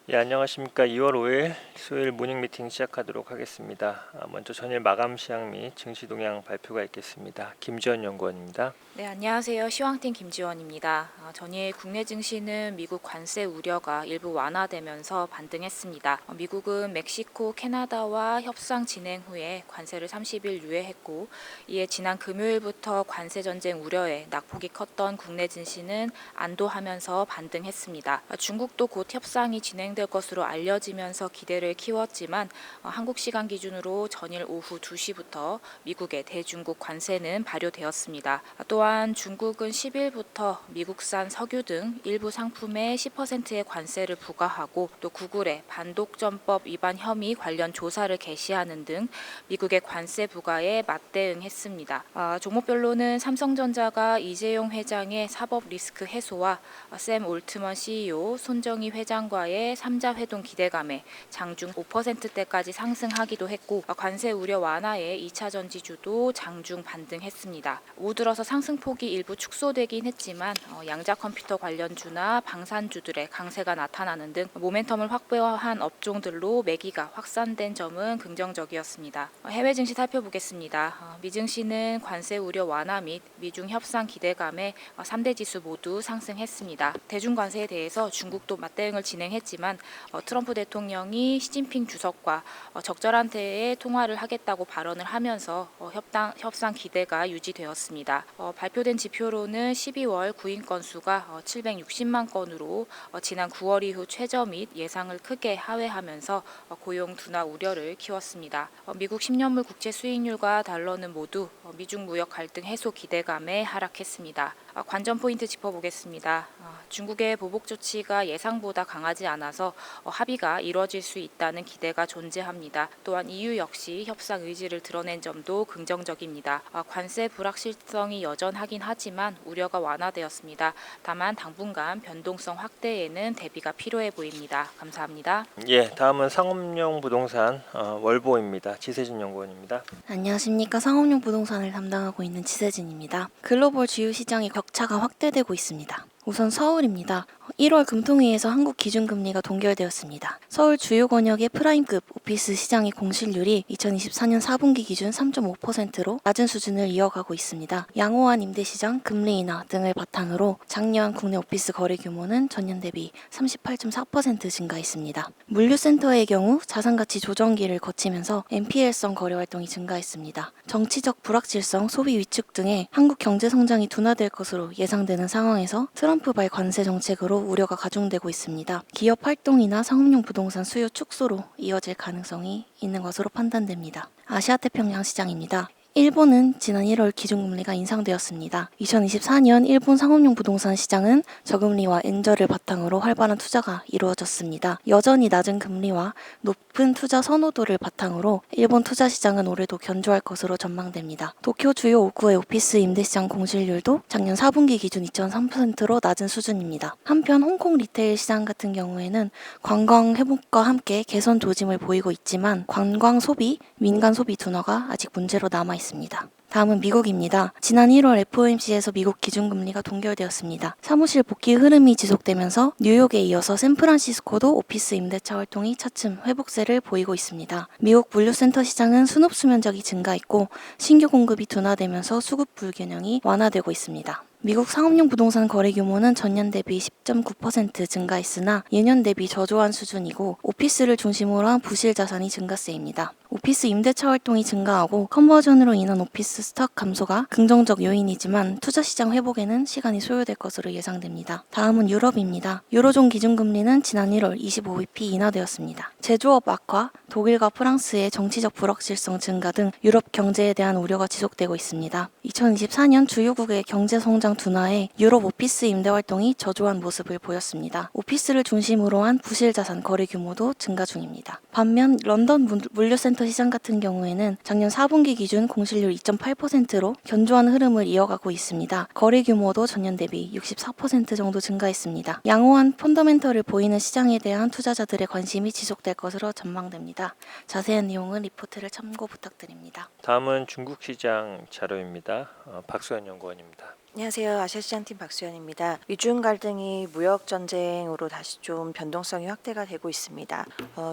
예, 안녕하십니까. 2월 5일 수요일 모닝 미팅 시작하도록 하겠습니다. 먼저 전일 마감 시황 및 증시 동향 발표가 있겠습니다. 김지원 연구원입니다. 네, 안녕하세요. 시황팀 김지원입니다. 전일 국내 증시는 미국 관세 우려가 일부 완화되면서 반등했습니다. 미국은 멕시코, 캐나다와 협상 진행 후에 관세를 30일 유예했고, 이에 지난 금요일부터 관세 전쟁 우려에 낙폭이 컸던 국내 증시는 안도하면서 반등했습니다. 중국도 곧 협상이 진행될 것으로 알려지면서 기대를 키웠지만 한국 시간 기준으로 전일 오후 2시부터 미국의 대중국 관세는 발효되었습니다. 또한 중국은 10일부터 미국산 석유 등 일부 상품에 10%의 관세를 부과하고 또 구글의 반독점법 위반 혐의 관련 조사를 개시하는 등 미국의 관세 부과에 맞대응했습니다. 종목별로는 삼성전자가 이재용 회장의 사법 리스크 해소와 샘 올트먼 CEO, 손정희 회장과의 3자 회동 기대감에 장중 5%대까지 상승하기도 했고, 관세 우려 완화에 2차 전지주도 장중 반등했습니다. 오들어서 상승폭이 일부 축소되긴 했지만 양자 컴퓨터 관련주나 방산주들의 강세가 나타나는 등 모멘텀을 확보한 업종들로 매기가 확산된 점은 긍정적이었습니다. 해외 증시 살펴보겠습니다. 미 증시는 관세 우려 완화 및 미중 협상 기대감에 3대 지수 모두 상승했습니다. 대중 관세에 대해서 중국도 맞대응을 진행했지만 트럼프 대통령이 시진핑 주석과 적절한 때에 통화를 하겠다고 발언을 하면서 협상 기대가 유지되었습니다. 발표된 지표로는 12월 구인 건수가 760만 건으로 지난 9월 이후 최저 및 예상을 크게 하회하면서 고용 둔화 우려를 키웠습니다. 미국 10년물 국채 수익률과 달러는 모두 미중 무역 갈등 해소 기대감에 하락했습니다. 관전 포인트 짚어보겠습니다. 중국의 보복 조치가 예상보다 강하지 않아서 합의가 이뤄질 수 있다는 기대가 존재합니다. 또한 EU 역시 협상 의지를 드러낸 점도 긍정적입니다. 관세 불확실성이 여전하긴 하지만 우려가 완화되었습니다. 다만 당분간 변동성 확대에는 대비가 필요해 보입니다. 감사합니다. 예, 다음은 상업용 부동산 월보입니다. 지세진 연구원입니다. 안녕하십니까. 상업용 부동산을 담당하고 있는 지세진입니다. 글로벌 주요 시장의 격차가 확대되고 있습니다. 우선 서울입니다. 1월 금통위에서 한국 기준금리가 동결되었습니다. 서울 주요 권역의 프라임급 오피스 시장의 공실률이 2024년 4분기 기준 3.5%로 낮은 수준을 이어가고 있습니다. 양호한 임대시장, 금리 인하 등을 바탕으로 작년 국내 오피스 거래 규모는 전년 대비 38.4% 증가했습니다. 물류센터의 경우 자산가치 조정기를 거치면서 NPL성 거래 활동이 증가했습니다. 정치적 불확실성, 소비 위축 등의 한국 경제 성장이 둔화될 것으로 예상되는 상황에서 트럼프발 관세 정책으로 우려가 가중되고 있습니다. 기업 활동이나 상업용 부동산 수요 축소로 이어질 가능성이 있는 것으로 판단됩니다. 아시아태평양 시장입니다. 일본은 지난 1월 기준금리가 인상되었습니다. 2024년 일본 상업용 부동산 시장은 저금리와 엔저를 바탕으로 활발한 투자가 이루어졌습니다. 여전히 낮은 금리와 높은 투자 선호도를 바탕으로 일본 투자 시장은 올해도 견조할 것으로 전망됩니다. 도쿄 주요 5구의 오피스 임대시장 공실률도 작년 4분기 기준 2.3%로 낮은 수준입니다. 한편 홍콩 리테일 시장 같은 경우에는 관광 회복과 함께 개선 조짐을 보이고 있지만 관광 소비, 민간 소비 둔화가 아직 문제로 남아 있습니다. 다음은 미국입니다. 지난 1월 FOMC에서 미국 기준금리가 동결되었습니다. 사무실 복귀 흐름이 지속되면서 뉴욕에 이어서 샌프란시스코도 오피스 임대차 활동이 차츰 회복세를 보이고 있습니다. 미국 물류센터 시장은 수납 수면적이 증가했고 신규 공급이 둔화되면서 수급 불균형이 완화되고 있습니다. 미국 상업용 부동산 거래 규모는 전년 대비 10.9% 증가했으나 예년 대비 저조한 수준이고 오피스를 중심으로 한 부실 자산이 증가세입니다. 오피스 임대차 활동이 증가하고 컨버전으로 인한 오피스 스톡 감소가 긍정적 요인이지만 투자 시장 회복에는 시간이 소요될 것으로 예상됩니다. 다음은 유럽입니다. 유로존 기준금리는 지난 1월 25bp 인하되었습니다. 제조업 악화, 독일과 프랑스의 정치적 불확실성 증가 등 유럽 경제에 대한 우려가 지속되고 있습니다. 2024년 주요국의 경제 성장 둔화에 유럽 오피스 임대 활동이 저조한 모습을 보였습니다. 오피스를 중심으로 한 부실 자산 거래 규모도 증가 중입니다. 반면 런던 물류센터 시장 같은 경우에는 작년 4분기 기준 공실률 2.8%로 견조한 흐름을 이어가고 있습니다. 거래 규모도 전년 대비 64% 정도 증가했습니다. 양호한 펀더멘털을 보이는 시장에 대한 투자자들의 관심이 지속될 것으로 전망됩니다. 자세한 내용은 리포트를 참고 부탁드립니다. 다음은 중국 시장 자료입니다. 박소연 연구원입니다. 안녕하세요. 아시아시장팀 박수현입니다. 미중 갈등이 무역 전쟁으로 다시 좀 변동성이 확대가 되고 있습니다.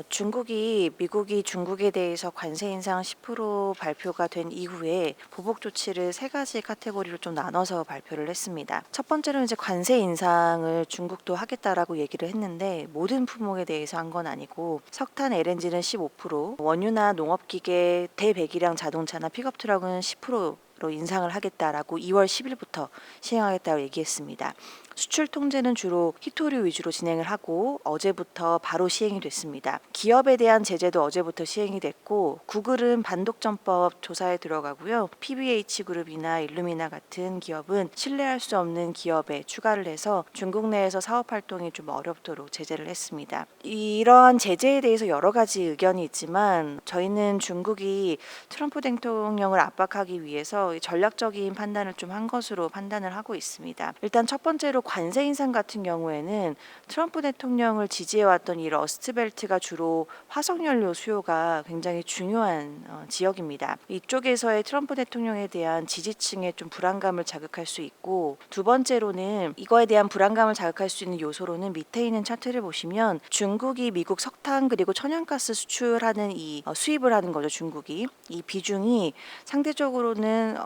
중국이 미국이 중국에 대해서 관세 인상 10% 발표가 된 이후에 보복 조치를 세 가지 카테고리로 좀 나눠서 발표를 했습니다. 첫 번째로 이제 관세 인상을 중국도 하겠다라고 얘기를 했는데 모든 품목에 대해서 한 건 아니고 석탄, LNG는 15%, 원유나 농업기계, 대배기량 자동차나 픽업 트럭은 10%로 인상을 하겠다라고 2월 10일부터 시행하겠다고 얘기했습니다. 수출 통제는 주로 히토류 위주로 진행을 하고 어제부터 바로 시행이 됐습니다. 기업에 대한 제재도 어제부터 시행이 됐고 구글은 반독점법 조사에 들어가고요. PBH그룹이나 일루미나 같은 기업은 신뢰할 수 없는 기업에 추가를 해서 중국 내에서 사업 활동이 좀 어렵도록 제재를 했습니다. 이러한 제재에 대해서 여러 가지 의견이 있지만 저희는 중국이 트럼프 대통령을 압박하기 위해서 전략적인 판단을 좀 한 것으로 판단을 하고 있습니다. 일단 첫 번째로 관세 인상 같은 경우에는 트럼프 대통령을 지지해왔던 이 러스트벨트가 주로 화석연료 수요가 굉장히 중요한 지역입니다. 이쪽에서의 트럼프 대통령에 대한 지지층의 좀 불안감을 자극할 수 있고 두 번째로는 이거에 대한 불안감을 자극할 수 있는 요소로는 밑에 있는 차트를 보시면 중국이 미국 석탄 그리고 천연가스 수출하는 이 수입을 하는 거죠. 중국이 이 비중이 상대적으로는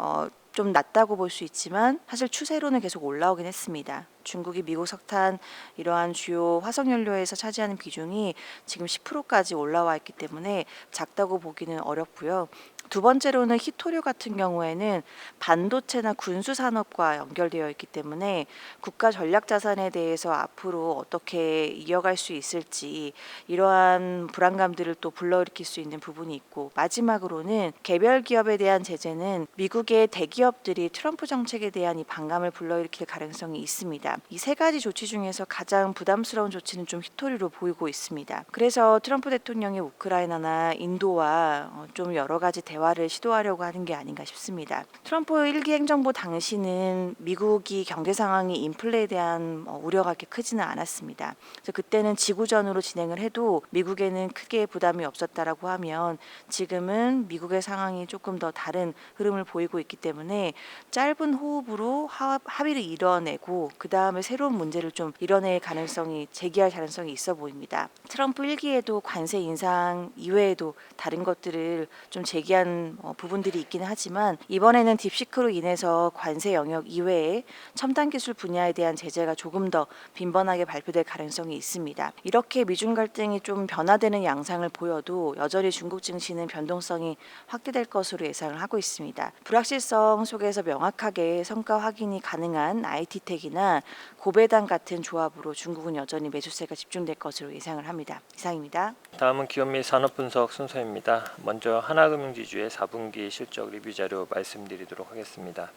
좀 낮다고 볼 수 있지만 사실 추세로는 계속 올라오긴 했습니다. 중국이 미국 석탄 이러한 주요 화석연료에서 차지하는 비중이 지금 10%까지 올라와 있기 때문에 작다고 보기는 어렵고요. 두 번째로는 히토류 같은 경우에는 반도체나 군수 산업과 연결되어 있기 때문에 국가 전략 자산에 대해서 앞으로 어떻게 이어갈 수 있을지 이러한 불안감들을 또 불러일으킬 수 있는 부분이 있고 마지막으로는 개별 기업에 대한 제재는 미국의 대기업들이 트럼프 정책에 대한 이 반감을 불러일으킬 가능성이 있습니다. 이 세 가지 조치 중에서 가장 부담스러운 조치는 좀 히토류로 보이고 있습니다. 그래서 트럼프 대통령이 우크라이나나 인도와 좀 여러 가지 대화를 시도하려고 하는 게 아닌가 싶습니다. 트럼프 1기 행정부 당시는 미국이 경제 상황이 인플레에 대한 우려가 그렇게 크지는 않았습니다. 그래서 그때는 지구전으로 진행을 해도 미국에는 크게 부담이 없었다라고 하면 지금은 미국의 상황이 조금 더 다른 흐름을 보이고 있기 때문에 짧은 호흡으로 합의를 이뤄내고 그 다음에 새로운 문제를 좀 이뤄낼 가능성이 제기할 가능성이 있어 보입니다. 트럼프 1기에도 관세 인상 이외에도 다른 것들을 좀 제기한 부분들이 있기는 하지만 이번에는 딥시크로 인해서 관세 영역 이외에 첨단 기술 분야에 대한 제재가 조금 더 빈번하게 발표될 가능성이 있습니다. 이렇게 미중 갈등이 좀 변화되는 양상을 보여도 여전히 중국 증시는 변동성이 확대될 것으로 예상을 하고 있습니다. 불확실성 속에서 명확하게 성과 확인이 가능한 IT텍이나 고배당 같은 조합으로 중국은 여전히 매수세가 집중될 것으로 예상을 합니다. 이상입니다. 다음은 기업 및 산업 분석 순서입니다. 먼저 하나금융지주의 4분기 실적 리뷰 자료 말씀드리도록 하겠습니다.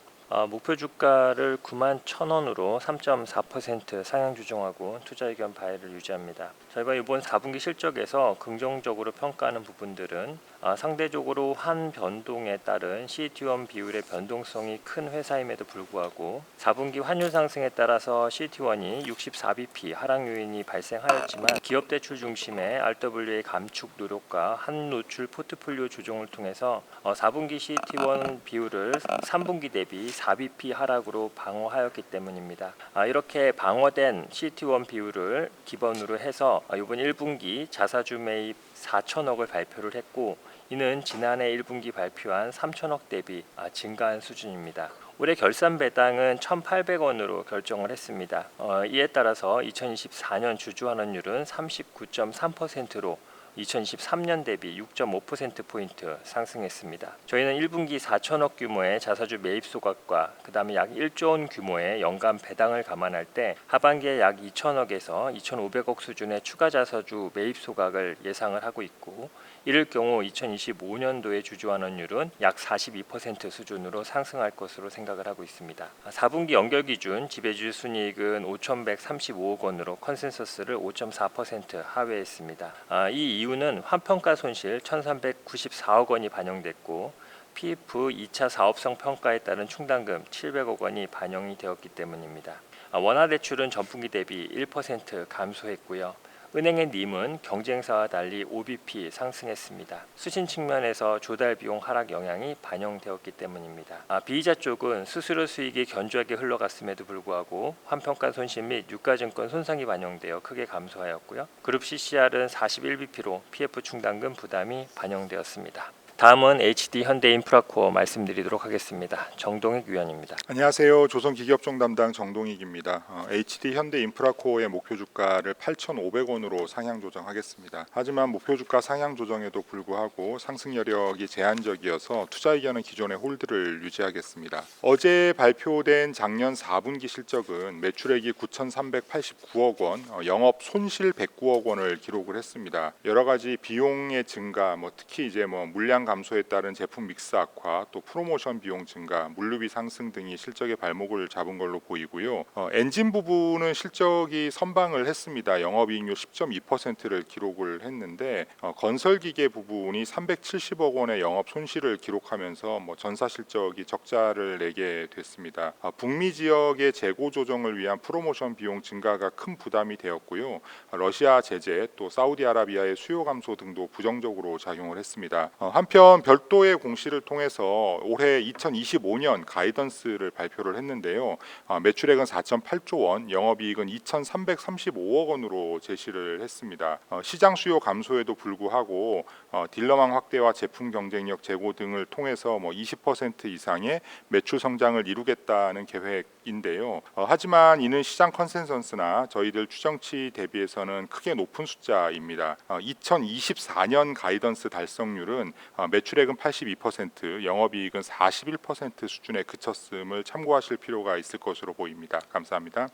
목표 주가를 91,000원으로 3.4% 상향 조정하고 투자 의견 바이를 유지합니다. 저희가 이번 4분기 실적에서 긍정적으로 평가하는 부분들은 상대적으로 한 변동에 따른 CET1 비율의 변동성이 큰 회사임에도 불구하고 4분기 환율 상승에 따라서 CET1이 64bp 하락 요인이 발생하였지만 기업 대출 중심의 RWA 감축 노력과 한 노출 포트폴리오 조정을 통해서 4분기 CET1 비율을 3분기 대비 4bp 하락으로 방어하였기 때문입니다. 이렇게 방어된 CET1 비율을 기본으로 해서 이번 1분기 자사주 매입 4천억을 발표를 했고 이는 지난해 1분기 발표한 3천억 대비 증가한 수준입니다. 올해 결산 배당은 1,800원으로 결정을 했습니다. 이에 따라서 2024년 주주환원율은 39.3%로 2023년 대비 6.5%포인트 상승했습니다. 저희는 1분기 4천억 규모의 자사주 매입 소각과 그 다음에 약 1조 원 규모의 연간 배당을 감안할 때 하반기에 약 2천억에서 2,500억 수준의 추가 자사주 매입 소각을 예상을 하고 있고 이럴 경우 2025년도의 주주환원율은 약 42% 수준으로 상승할 것으로 생각을 하고 있습니다. 4분기 연결 기준 지배주주 순이익은 5,135억 원으로 컨센서스를 5.4% 하회했습니다. 이 이유는 환평가 손실 1,394억 원이 반영됐고 PF 2차 사업성 평가에 따른 충당금 700억 원이 반영이 되었기 때문입니다. 원화대출은 전분기 대비 1% 감소했고요. 은행의 님은 경쟁사와 달리 OBP 상승했습니다. 수신 측면에서 조달 비용 하락 영향이 반영되었기 때문입니다. 비이자 쪽은 수수료 수익이 견조하게 흘러갔음에도 불구하고 환평가 손실 및 유가증권 손상이 반영되어 크게 감소하였고요. 그룹 CCR은 41bp로 PF 충당금 부담이 반영되었습니다. 다음은 HD 현대인프라코어 말씀드리도록 하겠습니다. 정동익 위원입니다. 안녕하세요. 조선기기업종 담당 정동익입니다. HD 현대인프라코어의 목표 주가를 8,500원으로 상향 조정하겠습니다. 하지만 목표 주가 상향 조정에도 불구하고 상승 여력이 제한적이어서 투자 의견은 기존의 홀드를 유지하겠습니다. 어제 발표된 작년 4분기 실적은 매출액이 9,389억 원, 영업 손실 109억 원을 기록을 했습니다. 여러 가지 비용의 증가, 특히 물량 감소에 따른 제품 믹스 악화, 또 프로모션 비용 증가, 물류비 상승 등이 실적의 발목을 잡은 걸로 보이고요. 엔진 부분은 실적이 선방을 했습니다. 영업이익률 10.2%를 기록을 했는데 건설기계 부분이 370억 원의 영업 손실을 기록하면서 전사 실적이 적자를 내게 됐습니다. 북미 지역의 재고 조정을 위한 프로모션 비용 증가가 큰 부담이 되었고요. 러시아 제재, 또 사우디아라비아의 수요 감소 등도 부정적으로 작용을 했습니다. 한편 별도의 공시를 통해서 올해 2025년 가이던스를 발표를 했는데요. 매출액은 4.8조 원, 영업이익은 2,335억 원으로 제시를 했습니다. 시장 수요 감소에도 불구하고 딜러망 확대와 제품 경쟁력 제고 등을 통해서 20% 이상의 매출 성장을 이루겠다는 계획인데요. 하지만 이는 시장 컨센서스나 저희들 추정치 대비해서는 크게 높은 숫자입니다. 2024년 가이던스 달성률은 매출액은 82%, 영업이익은 41% 수준에 그쳤음을 참고하실 필요가 있을 것으로 보입니다. 감사합니다.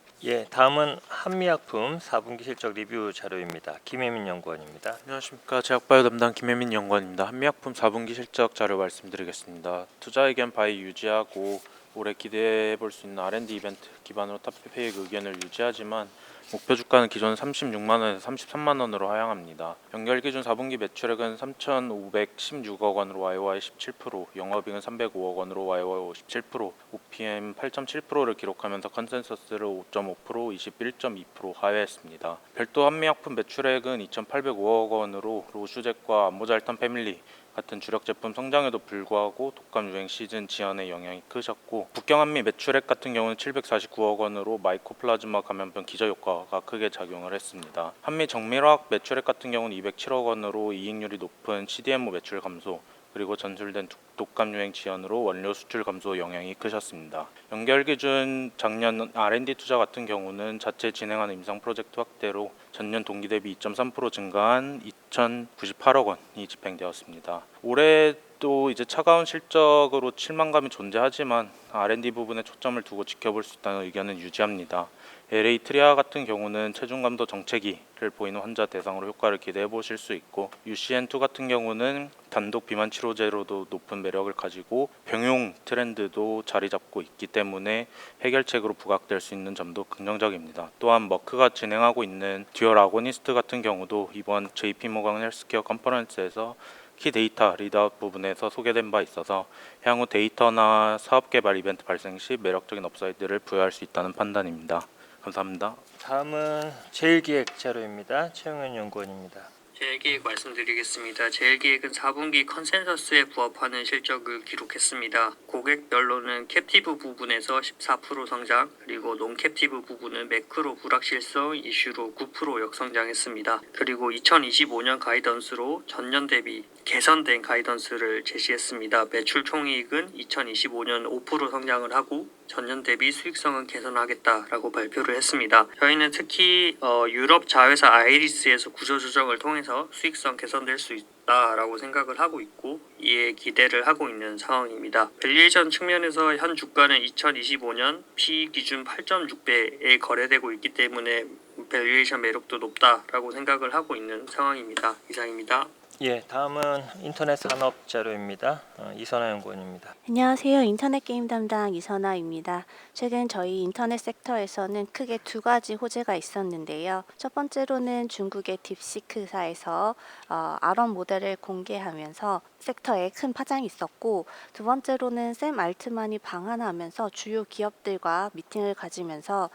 다음은 한미약품 4분기 실적 리뷰 자료입니다. 김혜민 연구원입니다. 안녕하십니까. 제약바이오 담당 김혜민 연구원입니다. 한미약품 4분기 실적 자료 말씀드리겠습니다. 투자 의견 바이 유지하고 올해 기대해 볼 수 있는 R&D 이벤트 기반으로 탑픽 의견을 유지하지만 목표 주가는 기존 36만 원에서 33만 원으로 하향합니다. 연결 기준 4분기 매출액은 3,516억 원으로 YOY 17%, 영업이익은 305억 원으로 YOY 57%, OPM 8.7%를 기록하면서 컨센서스를 5.5%, 21.2% 하회했습니다. 별도 한미약품 매출액은 2,805억 원으로 로슈젯과 암모잘탄 패밀리 같은 주력 제품 성장에도 불구하고 독감 유행 시즌 지연의 영향이 크셨고, 북경한미 매출액 같은 경우는 749억 원으로 마이코플라즈마 감염병 기저 효과가 크게 작용을 했습니다. 한미 정밀화학 매출액 같은 경우는 207억 원으로 이익률이 높은 CDMO 매출 감소, 그리고 전술된 독감 유행 지연으로 원료 수출 감소 영향이 크셨습니다. 연결 기준 작년 R&D 투자 같은 경우는 자체 진행하는 임상 프로젝트 확대로 전년 동기 대비 2.3% 증가한 2,098억 원이 집행되었습니다. 올해도 이제 차가운 실적으로 실망감이 존재하지만 R&D 부분에 초점을 두고 지켜볼 수 있다는 의견은 유지합니다. LA 트리아 같은 경우는 체중 감도 정체기를 보이는 환자 대상으로 효과를 기대해 보실 수 있고, UCN2 같은 경우는 단독 비만 치료제로도 높은 매력을 가지고 병용 트렌드도 자리 잡고 있기 때문에 해결책으로 부각될 수 있는 점도 긍정적입니다. 또한 머크가 진행하고 있는 듀얼 아고니스트 같은 경우도 이번 JP모건 헬스케어 컨퍼런스에서 키 데이터 리드아웃 부분에서 소개된 바 있어서 향후 데이터나 사업 개발 이벤트 발생 시 매력적인 업사이드를 부여할 수 있다는 판단입니다. 감사합니다. 다음은 제일기획 자료입니다. 최영현 연구원입니다. 제일기획 말씀드리겠습니다. 제일기획은 4분기 컨센서스에 부합하는 실적을 기록했습니다. 고객별로는 캡티브 부분에서 14% 성장, 그리고 논캡티브 부분은 매크로 불확실성 이슈로 9% 역성장했습니다. 그리고 2025년 가이던스로 전년 대비 개선된 가이던스를 제시했습니다. 매출 총이익은 2025년 5% 성장을 하고 전년 대비 수익성은 개선하겠다라고 발표를 했습니다. 저희는 특히 유럽 자회사 아이리스에서 구조조정을 통해서 수익성 개선될 수 있다라고 생각을 하고 있고, 이에 기대를 하고 있는 상황입니다. 밸류에이션 측면에서 현 주가는 2025년 P 기준 8.6배에 거래되고 있기 때문에 밸류에이션 매력도 높다라고 생각을 하고 있는 상황입니다. 이상입니다. 예, 다음은 인터넷 산업 자료입니다. 이선아 연구원입니다. 안녕하세요. 인터넷 게임 담당 이선아입니다. 최근 저희 인터넷 섹터에서는 크게 두 가지 호재가 있었는데요. 첫 번째로는 중국의 딥시크사에서 아론 모델을 공개하면서 섹터에 큰 파장이 있었고, 두 번째로는 샘 알트만이 방한하면서 주요 기업들과 미팅을 가지면서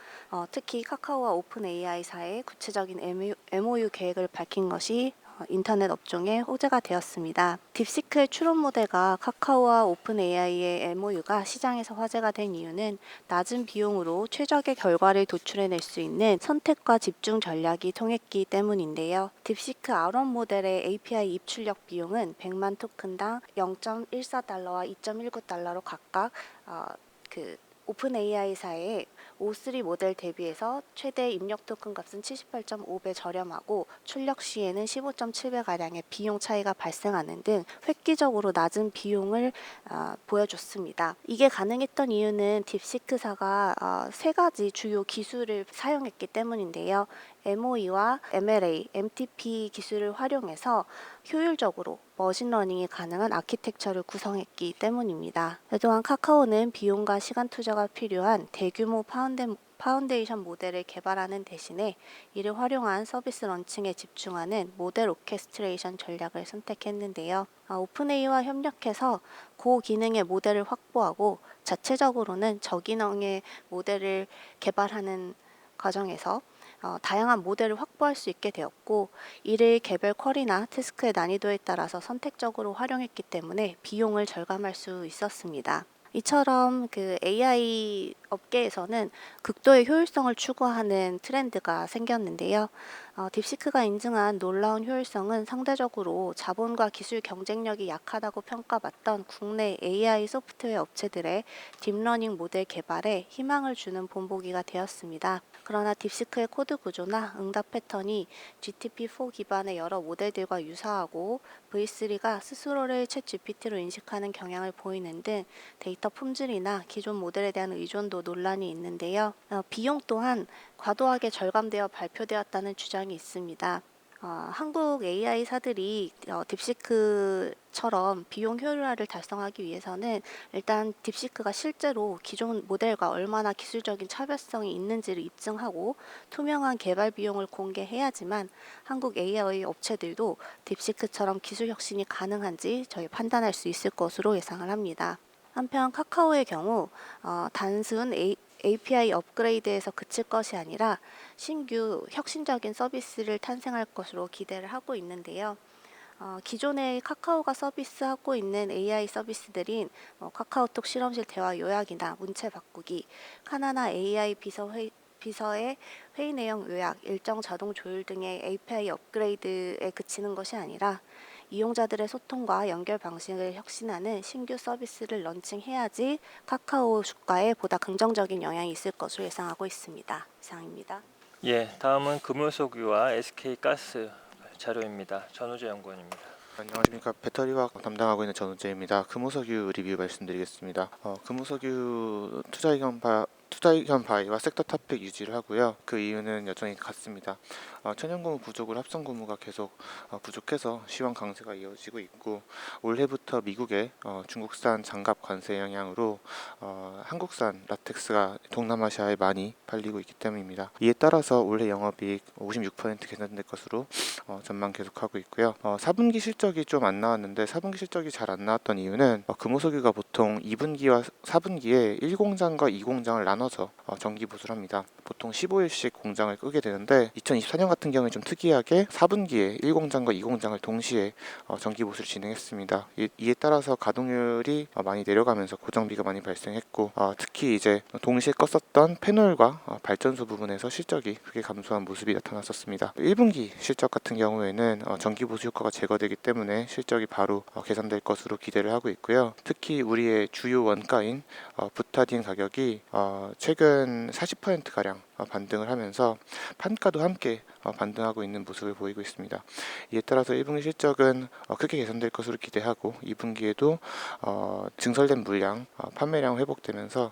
특히 카카오와 오픈 AI사의 구체적인 MOU 계획을 밝힌 것이 인터넷 업종의 호재가 되었습니다. 딥시크의 추론 모델과 카카오와 오픈 AI의 MOU가 시장에서 화제가 된 이유는 낮은 비용으로 최적의 결과를 도출해낼 수 있는 선택과 집중 전략이 통했기 때문인데요. 딥시크 아론 모델의 API 입출력 비용은 100만 토큰당 0.14달러와 2.19달러로 각각 오픈 AI사의 O3 모델 대비해서 최대 입력 토큰 값은 78.5배 저렴하고 출력 시에는 15.7배가량의 비용 차이가 발생하는 등 획기적으로 낮은 비용을 보여줬습니다. 이게 가능했던 이유는 딥시크사가 세 가지 주요 기술을 사용했기 때문인데요. MOE와 MLA, MTP 기술을 활용해서 효율적으로 머신러닝이 가능한 아키텍처를 구성했기 때문입니다. 또한 카카오는 비용과 시간 투자가 필요한 대규모 파운데이션 모델을 개발하는 대신에 이를 활용한 서비스 런칭에 집중하는 모델 오케스트레이션 전략을 선택했는데요. 오픈AI와 협력해서 고기능의 모델을 확보하고 자체적으로는 저기능의 모델을 개발하는 과정에서 다양한 모델을 확보할 수 있게 되었고, 이를 개별 쿼리나 태스크의 난이도에 따라서 선택적으로 활용했기 때문에 비용을 절감할 수 있었습니다. 이처럼 AI 업계에서는 극도의 효율성을 추구하는 트렌드가 생겼는데요. 딥시크가 인증한 놀라운 효율성은 상대적으로 자본과 기술 경쟁력이 약하다고 평가받던 국내 AI 소프트웨어 업체들의 딥러닝 모델 개발에 희망을 주는 본보기가 되었습니다. 그러나 딥시크의 코드 구조나 응답 패턴이 GPT-4 기반의 여러 모델들과 유사하고 V3가 스스로를 챗 GPT로 인식하는 경향을 보이는 등 데이터 품질이나 기존 모델에 대한 의존도 논란이 있는데요. 비용 또한 과도하게 절감되어 발표되었다는 주장이 있습니다. 한국 AI사들이 딥시크처럼 비용 효율화를 달성하기 위해서는 일단 딥시크가 실제로 기존 모델과 얼마나 기술적인 차별성이 있는지를 입증하고 투명한 개발 비용을 공개해야지만 한국 AI 업체들도 딥시크처럼 기술 혁신이 가능한지 저희 판단할 수 있을 것으로 예상을 합니다. 한편 카카오의 경우 단순 API 업그레이드에서 그칠 것이 아니라 신규 혁신적인 서비스를 탄생할 것으로 기대를 하고 있는데요. 기존의 카카오가 서비스하고 있는 AI 서비스들인 카카오톡 실험실 대화 요약이나 문체 바꾸기, 카나나 AI 비서의 회의 내용 요약, 일정 자동 조율 등의 API 업그레이드에 그치는 것이 아니라 이용자들의 소통과 연결 방식을 혁신하는 신규 서비스를 런칭해야지 카카오 주가에 보다 긍정적인 영향이 있을 것으로 예상하고 있습니다. 이상입니다. 예, 다음은 금호석유와 SK가스 자료입니다. 전우재 연구원입니다. 안녕하십니까. 배터리화학 담당하고 있는 전우재입니다. 금호석유 리뷰 말씀드리겠습니다. 금호석유 투자 의견 바이와 섹터 탑픽 유지를 하고요. 그 이유는 여전히 같습니다. 천연고무 부족을 합성고무가 계속 부족해서 시황 강세가 이어지고 있고, 올해부터 미국의 중국산 장갑 관세 영향으로 한국산 라텍스가 동남아시아에 많이 팔리고 있기 때문입니다. 이에 따라서 올해 영업이익 56% 개선될 것으로 전망 계속하고 있고요. 4분기 실적이 좀 안 나왔는데 4분기 실적이 잘 안 나왔던 이유는 금호석유가 보통 2분기와 4분기에 1공장과 2공장을 나눠서 정기 보수를 합니다. 보통 15일씩 공장을 끄게 되는데 2024년 같은 경우에 좀 특이하게 4분기에 1공장과 2공장을 동시에 정기 보수를 진행했습니다. 이에 따라서 가동률이 많이 내려가면서 고정비가 많이 발생했고, 특히 이제 동시에 껐었던 패널과 발전소 부분에서 실적이 크게 감소한 모습이 나타났었습니다. 1분기 실적 같은 경우에는 정기 보수 효과가 제거되기 때문에 실적이 바로 개선될 것으로 기대를 하고 있고요. 특히 우리의 주요 원가인 부타딘 가격이 최근 40%가량 반등을 하면서 판가도 함께 반등하고 있는 모습을 보이고 있습니다. 이에 따라서 1분기 실적은 크게 개선될 것으로 기대하고 2분기에도 증설된 물량, 판매량 회복되면서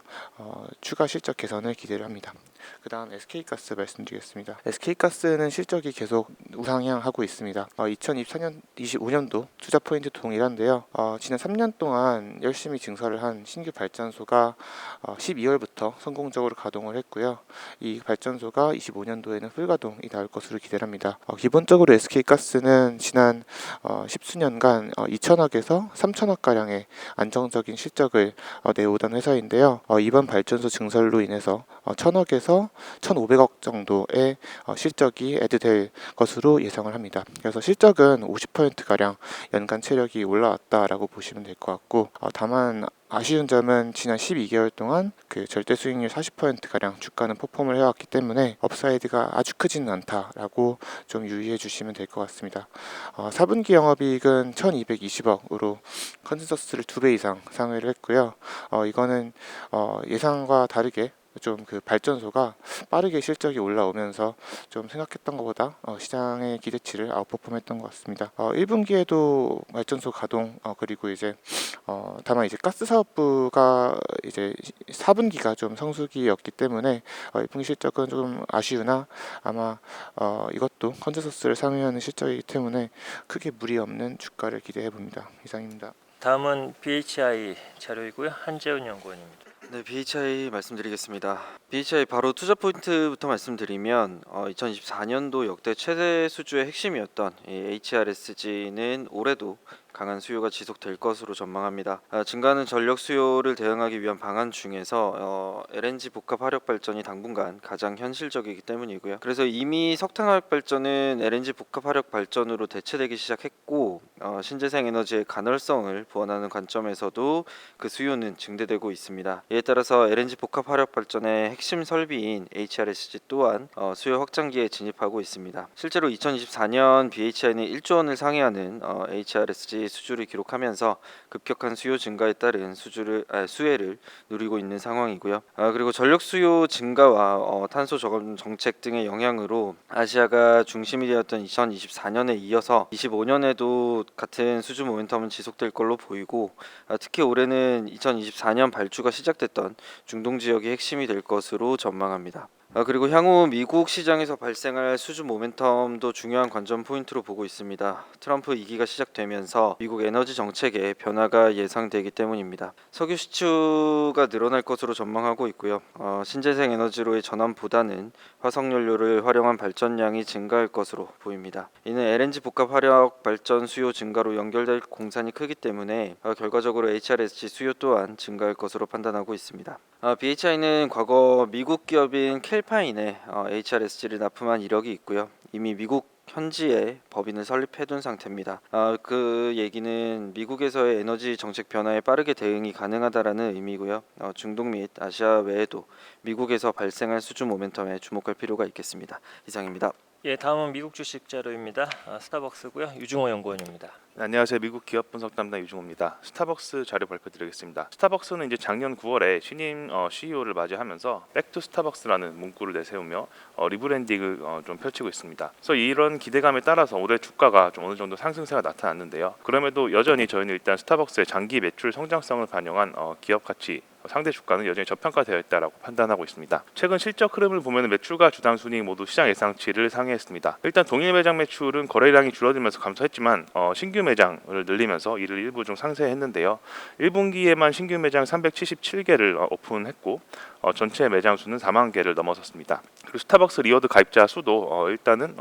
추가 실적 개선을 기대를 합니다. 그다음 SK가스 말씀드리겠습니다. SK가스는 실적이 계속 우상향하고 있습니다. 2024년, 25년도 투자 포인트 동일한데요. 지난 3년 동안 열심히 증설을 한 신규 발전소가 12월부터 성공적으로 가동을 했고요. 이 발전소가 25년도에는 풀가동이 나올 것으로 기대를 합니다. 기본적으로 SK가스는 지난 10수년간 2천억에서 3천억 가량의 안정적인 실적을 내오던 회사인데요. 이번 발전소 증설로 인해서 1,000억에서 1,500억 정도의 실적이 애드될 것으로 예상을 합니다. 그래서 실적은 50%가량 연간 체력이 올라왔다라고 보시면 될 것 같고, 다만 아쉬운 점은 지난 12개월 동안 그 절대 수익률 40%가량 주가는 퍼폼을 해왔기 때문에 업사이드가 아주 크지는 않다라고 좀 유의해 주시면 될 것 같습니다. 4분기 영업이익은 1220억으로 컨센서스를 2배 이상 상회를 했고요. 이거는 예상과 다르게 좀 그 발전소가 빠르게 실적이 올라오면서 좀 생각했던 것보다 시장의 기대치를 아웃퍼폼했던 것 같습니다. 1분기에도 발전소 가동 그리고 이제 다만 이제 가스 사업부가 이제 4분기가 좀 성수기였기 때문에 1분기 실적은 조금 아쉬우나 아마 이것도 컨센서스를 상회하는 실적이기 때문에 크게 무리 없는 주가를 기대해 봅니다. 이상입니다. 다음은 BHI 자료이고요. 한재훈 연구원입니다. 네, BHI 말씀드리겠습니다. BHI 바로 투자 포인트부터 말씀드리면 2024년도 역대 최대 수주의 핵심이었던 이 HRSG는 올해도 강한 수요가 지속될 것으로 전망합니다. 증가하는 전력 수요를 대응하기 위한 방안 중에서 LNG 복합 화력 발전이 당분간 가장 현실적이기 때문이고요. 그래서 이미 석탄 화력 발전은 LNG 복합 화력 발전으로 대체되기 시작했고 신재생 에너지의 가널성을 보완하는 관점에서도 그 수요는 증대되고 있습니다. 이에 따라서 LNG 복합 화력 발전의 핵심 설비인 HRSG 또한 수요 확장기에 진입하고 있습니다. 실제로 2024년 BHI는 1조 원을 상회하는 HRSG 수주를 기록하면서 급격한 수요 증가에 따른 수혜를 누리고 있는 상황이고요. 그리고 전력 수요 증가와 탄소 저감 정책 등의 영향으로 아시아가 중심이 되었던 2024년에 이어서 25년에도 같은 수주 모멘텀은 지속될 걸로 보이고 특히 올해는 2024년 발주가 시작됐던 중동 지역이 핵심이 될 것으로 전망합니다. 그리고 향후 미국 시장에서 발생할 수주 모멘텀도 중요한 관전 포인트로 보고 있습니다. 트럼프 2기가 시작되면서 미국 에너지 정책에 변화가 예상되기 때문입니다. 석유 수출가 늘어날 것으로 전망하고 있고요. 신재생 에너지로의 전환보다는 화석연료를 활용한 발전량이 증가할 것으로 보입니다. 이는 LNG 복합 화력 발전 수요 증가로 연결될 공산이 크기 때문에 결과적으로 HRSG 수요 또한 증가할 것으로 판단하고 있습니다. BHI는 과거 미국 기업인 캘파인에 HRSG를 납품한 이력이 있고요. 이미 미국 현지에 법인을 설립해둔 상태입니다. 그 얘기는 미국에서의 에너지 정책 변화에 빠르게 대응이 가능하다라는 의미고요. 중동 및 아시아 외에도 미국에서 발생할 수주 모멘텀에 주목할 필요가 있겠습니다. 이상입니다. 예, 다음은 미국 주식 자료입니다. 스타벅스고요. 유중호 연구원입니다. 네, 안녕하세요. 미국 기업 분석 담당 유중호입니다. 스타벅스 자료 발표드리겠습니다. 스타벅스는 이제 작년 9월에 신임 CEO를 맞이하면서 백투 스타벅스라는 문구를 내세우며 리브랜딩을 좀 펼치고 있습니다. 그래서 이런 기대감에 따라서 올해 주가가 좀 어느 정도 상승세가 나타났는데요. 그럼에도 여전히 저희는 일단 스타벅스의 장기 매출 성장성을 반영한 기업 가치 상대 주가는 여전히 저평가되어 있다라고 판단하고 있습니다. 최근 실적 흐름을 보면 매출과 주당 순이익 모두 시장 예상치를 상회했습니다. 일단 동일 매장 매출은 거래량이 줄어들면서 감소했지만 신규 매장을 늘리면서 이를 일부 좀 상쇄했는데요. 1분기에만 신규 매장 377개를 오픈했고 전체 매장 수는 4만 개를 넘어섰습니다. 그리고 스타벅스 리워드 가입자 수도 일단은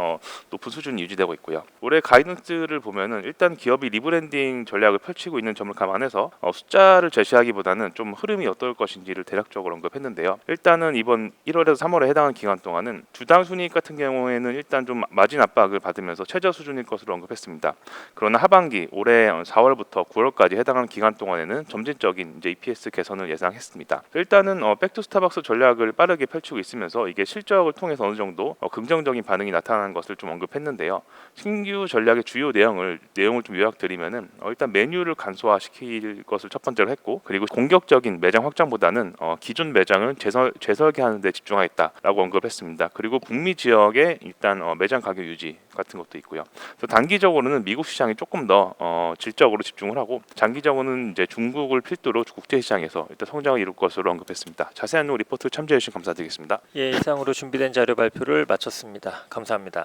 높은 수준이 유지되고 있고요. 올해 가이던스를 보면은 일단 기업이 리브랜딩 전략을 펼치고 있는 점을 감안해서 숫자를 제시하기보다는 좀 흐름이 어떨 것인지를 대략적으로 언급했는데요. 일단은 이번 1월에서 3월에 해당하는 기간 동안은 주당 순이익 같은 경우에는 일단 좀 마진 압박을 받으면서 최저 수준일 것으로 언급했습니다. 그러나 하반기 올해 4월부터 9월까지 해당하는 기간 동안에는 점진적인 이제 EPS 개선을 예상했습니다. 일단은 백투 스타벅스 전략을 빠르게 펼치고 있으면서 이게 실적을 통해서 어느 정도 긍정적인 반응이 나타나는 것을 좀 언급했는데요. 신규 전략의 주요 내용을 좀 요약드리면은 일단 메뉴를 간소화시킬 것을 첫 번째로 했고, 그리고 공격적인 매장 확장보다는 기존 매장을 재설계하는 데 집중하겠다라고 언급했습니다. 그리고 북미 지역의 일단 매장 가격 유지, 같은 것도 있고요. 그래서 단기적으로는 미국 시장이 조금 더 질적으로 집중을 하고 장기적으로는 이제 중국을 필두로 국제 시장에서 일단 성장을 이룰 것으로 언급했습니다. 자세한 리포트 참조해 주신 감사드리겠습니다. 예, 이상으로 준비된 자료 발표를 마쳤습니다. 감사합니다.